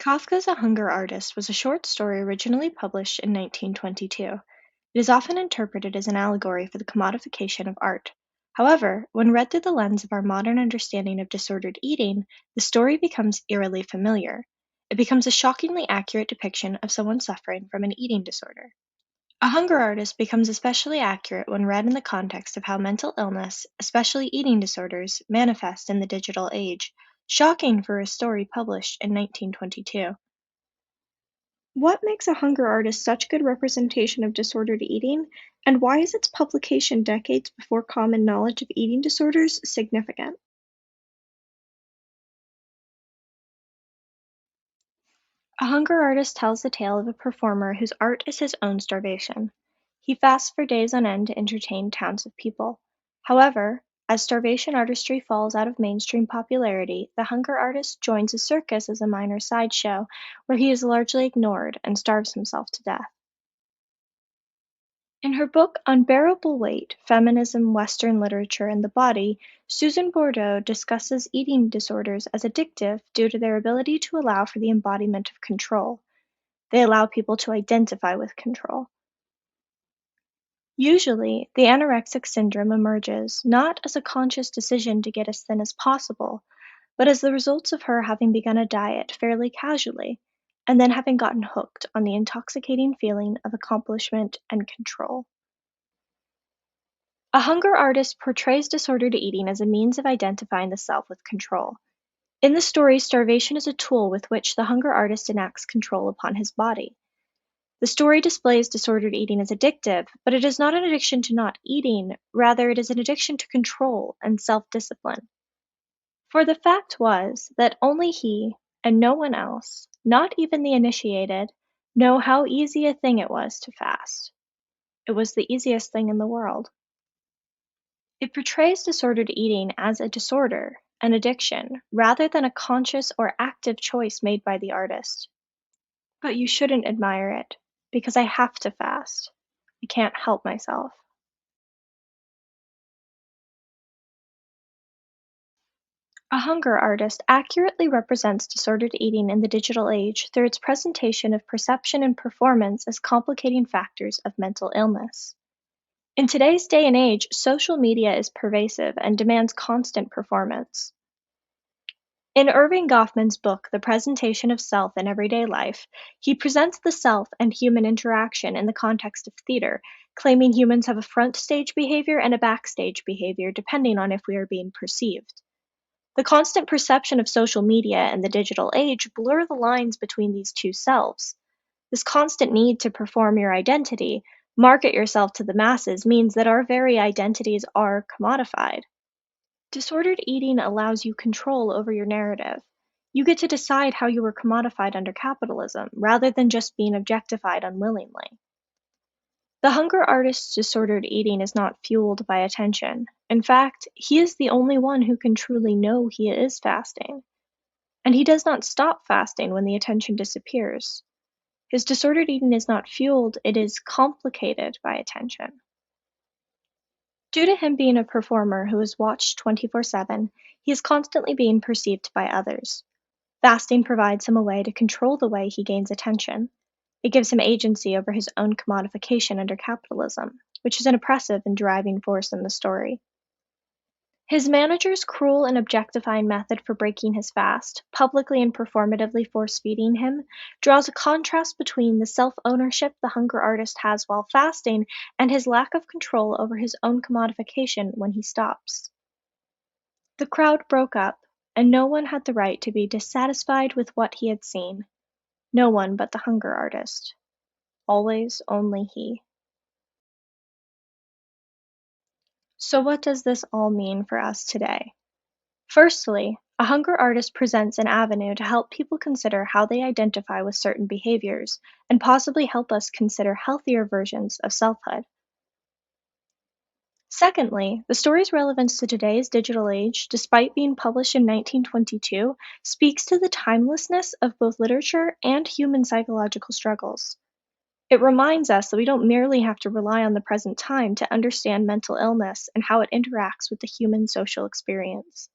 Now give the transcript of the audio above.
Kafka's A Hunger Artist was a short story originally published in 1922. It is often interpreted as an allegory for the commodification of art. However, when read through the lens of our modern understanding of disordered eating, the story becomes eerily familiar. It becomes a shockingly accurate depiction of someone suffering from an eating disorder. A Hunger Artist becomes especially accurate when read in the context of how mental illness, especially eating disorders, manifest in the digital age. Shocking for a story published in 1922. What makes A Hunger Artist such good representation of disordered eating, and why is its publication decades before common knowledge of eating disorders significant? A Hunger Artist tells the tale of a performer whose art is his own starvation. He fasts for days on end to entertain towns of people. However, as starvation artistry falls out of mainstream popularity, the Hunger Artist joins a circus as a minor sideshow, where he is largely ignored and starves himself to death. In her book "Unbearable Weight: Feminism, Western Literature, and the Body", Susan Bordeaux discusses eating disorders as addictive due to their ability to allow for the embodiment of control. They allow people to identify with control. Usually, the anorexic syndrome emerges not as a conscious decision to get as thin as possible, but as the results of her having begun a diet fairly casually, and then having gotten hooked on the intoxicating feeling of accomplishment and control. A Hunger Artist portrays disordered eating as a means of identifying the self with control. In the story, starvation is a tool with which the Hunger Artist enacts control upon his body. The story displays disordered eating as addictive, but it is not an addiction to not eating, rather, it is an addiction to control and self discipline. For the fact was that only he, and no one else, not even the initiated, know how easy a thing it was to fast. It was the easiest thing in the world. It portrays disordered eating as a disorder, an addiction, rather than a conscious or active choice made by the artist. But you shouldn't admire it, because I have to fast. I can't help myself. A Hunger Artist accurately represents disordered eating in the digital age through its presentation of perception and performance as complicating factors of mental illness. In today's day and age, social media is pervasive and demands constant performance. In Irving Goffman's book The Presentation of Self in Everyday Life, he presents the self and human interaction in the context of theater, claiming humans have a front stage behavior and a backstage behavior depending on if we are being perceived. The constant perception of social media and the digital age blur the lines between these two selves. This constant need to perform your identity, market yourself to the masses, means that our very identities are commodified. Disordered eating allows you control over your narrative. You get to decide how you were commodified under capitalism, rather than just being objectified unwillingly. The Hunger Artist's disordered eating is not fueled by attention. In fact, he is the only one who can truly know he is fasting. And he does not stop fasting when the attention disappears. His disordered eating is not fueled, it is complicated by attention. Due to him being a performer who is watched 24/7, he is constantly being perceived by others. Fasting provides him a way to control the way he gains attention. It gives him agency over his own commodification under capitalism, which is an oppressive and driving force in the story. His manager's cruel and objectifying method for breaking his fast, publicly and performatively force-feeding him, draws a contrast between the self-ownership the Hunger Artist has while fasting and his lack of control over his own commodification when he stops. The crowd broke up, and no one had the right to be dissatisfied with what he had seen. No one but the Hunger Artist. Always only he. So what does this all mean for us today? Firstly, A Hunger Artist presents an avenue to help people consider how they identify with certain behaviors, and possibly help us consider healthier versions of selfhood. Secondly, the story's relevance to today's digital age, despite being published in 1922, speaks to the timelessness of both literature and human psychological struggles. It reminds us that we don't merely have to rely on the present time to understand mental illness and how it interacts with the human social experience.